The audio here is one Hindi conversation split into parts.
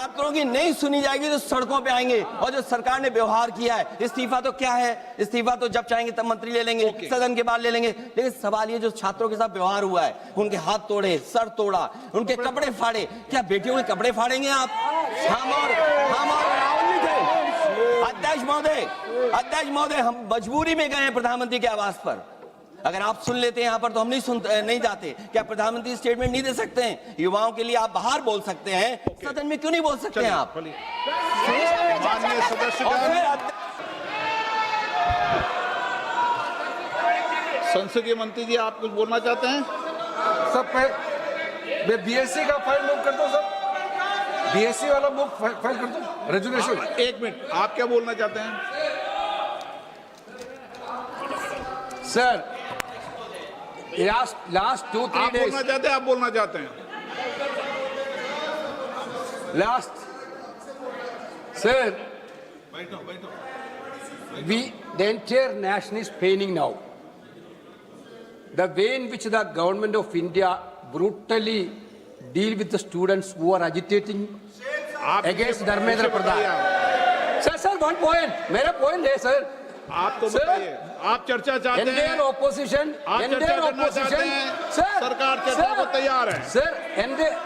छात्रों की नहीं सुनी जाएगी तो सड़कों पे आएंगे। और जो सरकार ने व्यवहार किया है, इस्तीफा तो क्या है, इस्तीफा तो जब चाहेंगे तब मंत्री ले लेंगे, सदन के बाद ले लेंगे। लेकिन सवाल ये जो छात्रों के साथ व्यवहार हुआ है, उनके हाथ तोड़े, सर तोड़ा, उनके कपड़े फाड़े, क्या बेटियों के कपड़े फाड़ेंगे आप? हम और राहुल जी थे। अध्यक्ष महोदय, हम मजबूरी में गए हैं प्रधानमंत्री के आवास पर। अगर आप सुन लेते हैं यहाँ पर तो हम नहीं जाते। क्या प्रधानमंत्री स्टेटमेंट नहीं दे सकते हैं? युवाओं के लिए आप बाहर बोल सकते हैं, सदन में क्यों नहीं बोल सकते हैं आप? माननीय सदस्य संसदीय मंत्री जी, आप कुछ बोलना चाहते हैं? सब मैं बीएससी का फाइल मूव कर दो सर, बीएससी वाला मूव फाइल कर दो, रेजुलेशन। एक मिनट, आप क्या बोलना चाहते हैं? सर लास्ट 2-3 आप बोलना चाहते हैं? आप बोलना चाहते हैं? Last sir, the entire nation is paining now. The way in which the government of India brutally deal with the students who are agitating against Dharmendra Pradhan. Sir, one point. मेरा point है sir. आप तो बताइए, आप चर्चा चाहते हैं? Indian opposition, सरकार चर्चा को तैयार है। सर,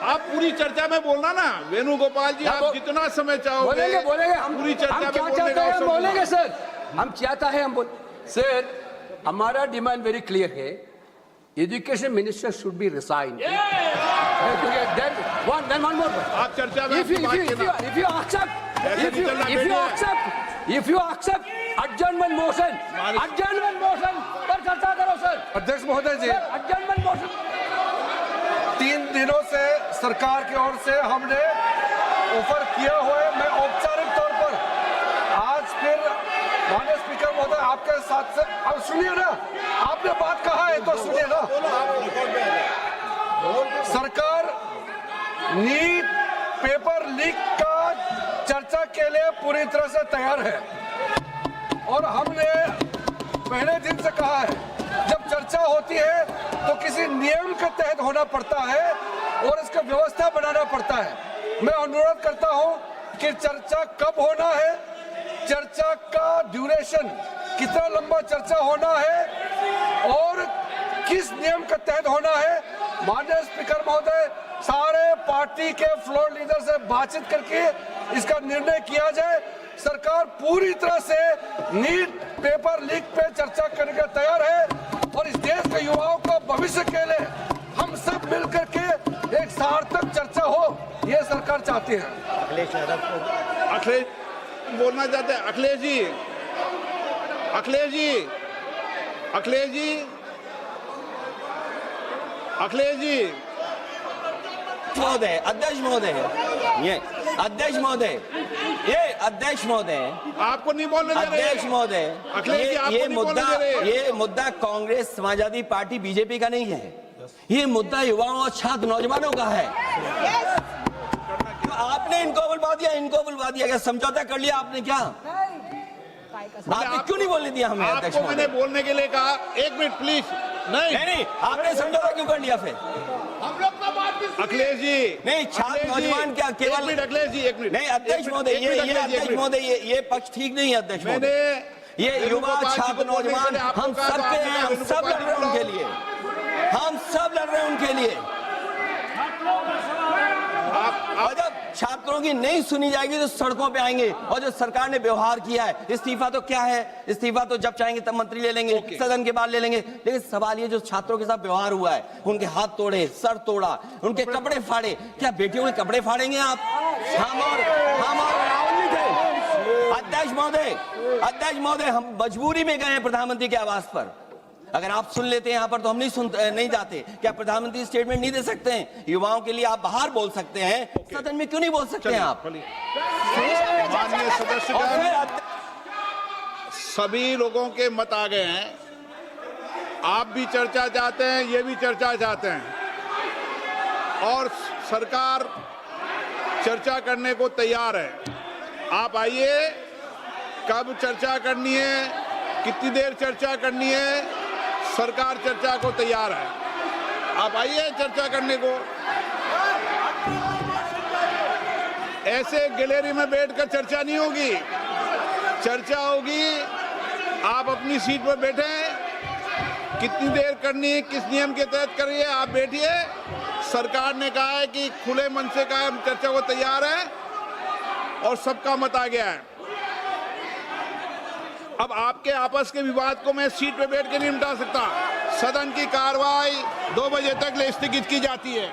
आप पूरी चर्चा में बोलना ना, वेणुगोपाल जी, आप जितना समय चाहोगे बोलेंगे हम पूरी चर्चा में बोलने का अवसर बोलेंगे सर। हम चाहता है हम बोल सर, हमारा डिमांड वेरी क्लियर है, education minister should be resign. Then one more point. आप चर्चा में if you accept adjournment motion पर चर्चा करो सर। अध्यक्ष महोदय जी, adjournment motion 3 दिनों से सरकार की ओर से हमने ऑफर किया हुआ है। मैं औपचारिक तौर पर आज फिर माननीय स्पीकर महोदय आपके साथ से, अब सुनिए ना, आपने बात कहा है तो सुनिए ना। सरकार नीट पेपर लीक का चर्चा के लिए पूरी तरह से तैयार है और हमने पहले दिन से कहा है, जब चर्चा होती है तो किसी नियम के तहत होना पड़ता है और इसका व्यवस्था बनाना पड़ता है। मैं अनुरोध करता हूं कि चर्चा कब होना है, चर्चा का ड्यूरेशन, कितना लंबा चर्चा होना है और किस नियम के तहत होना है। माननीय स्पीकर महोदय, सारे पार्टी के फ्लोर लीडर से बातचीत करके इसका निर्णय किया जाए। सरकार पूरी तरह से नीट पेपर लीक पे चर्चा करने के तैयार है और इस देश के युवाओं को भविष्य के लिए हम सब मिलकर के एक सार्थक चर्चा हो, ये सरकार चाहती है। अखिलेश बोलना चाहते हैं? अखिलेश जी, अध्यक्ष महोदय, आपको नहीं बोलने दे रहे। अध्यक्ष महोदय, अखिलेश जी, आपको नहीं बोलने दे रहे। ये मुद्दा कांग्रेस, समाजवादी पार्टी, बीजेपी का नहीं है। ये मुद्दा युवाओं और छात्र नौजवानों का है। आपने इनको बुलवा दिया, क्या समझौता कर लिया आपने? क्या आपने क्यों नहीं बोलने दिया हमें? अध्यक्ष आपको मैंने बोलने के लिए कहा। एक मिनट प्लीज। नहीं, आपने समझौता क्यों कर लिया फिर? हम लोग का बात भी अखिलेश जी, नहीं, छात्र नौजवान क्या केवल? अखिलेश जी, एक मिनट। नहीं अध्यक्ष महोदय, ये पक्ष ठीक नहीं है अध्यक्ष महोदय। ये युवा छात्र नौजवान हम सब पे हैं, हम सब लड़ रहे हैं उनके लिए, हम सब लड़ रहे हैं उनके लिए। और जब छात्रों की नहीं सुनी जाएगी तो सड़कों पे आएंगे। और जो सरकार ने व्यवहार किया है, इस्तीफा तो क्या है, इस्तीफा तो जब चाहेंगे तब मंत्री ले लेंगे, सदन के बाद ले लेंगे। लेकिन सवाल ये जो छात्रों के साथ व्यवहार हुआ है, उनके हाथ तोड़े, सर तोड़ा, उनके कपड़े फाड़े, क्या बेटियों के कपड़े फाड़ेंगे आप? हम और राहुल जी थे। अध्यक्ष महोदय, हम मजबूरी में गए हैं प्रधानमंत्री के आवास पर। अगर आप सुन लेते हैं यहाँ पर तो हम नहीं जाते। क्या प्रधानमंत्री स्टेटमेंट नहीं दे सकते हैं? युवाओं के लिए आप बाहर बोल सकते हैं, सदन में क्यों नहीं बोल सकते हैं आप? माननीय सदस्य, सभी लोगों के मत आ गए हैं। आप भी चर्चा चाहते हैं, ये भी चर्चा चाहते हैं और सरकार चर्चा करने को तैयार है। आप आइए, कब चर्चा करनी है, कितनी देर चर्चा करनी है, सरकार चर्चा को तैयार है। आप आइए चर्चा करने को। ऐसे गैलरी में बैठकर चर्चा नहीं होगी। चर्चा होगी, आप अपनी सीट पर बैठे, कितनी देर करनी है, किस नियम के तहत करिए, आप बैठिए। सरकार ने कहा है कि खुले मन से कहा हम चर्चा को तैयार है और सबका मत आ गया है। अब आपके आपस के विवाद को मैं सीट पे बैठ के नहीं निपटा सकता। सदन की कार्रवाई 2 बजे तक स्थगित की जाती है।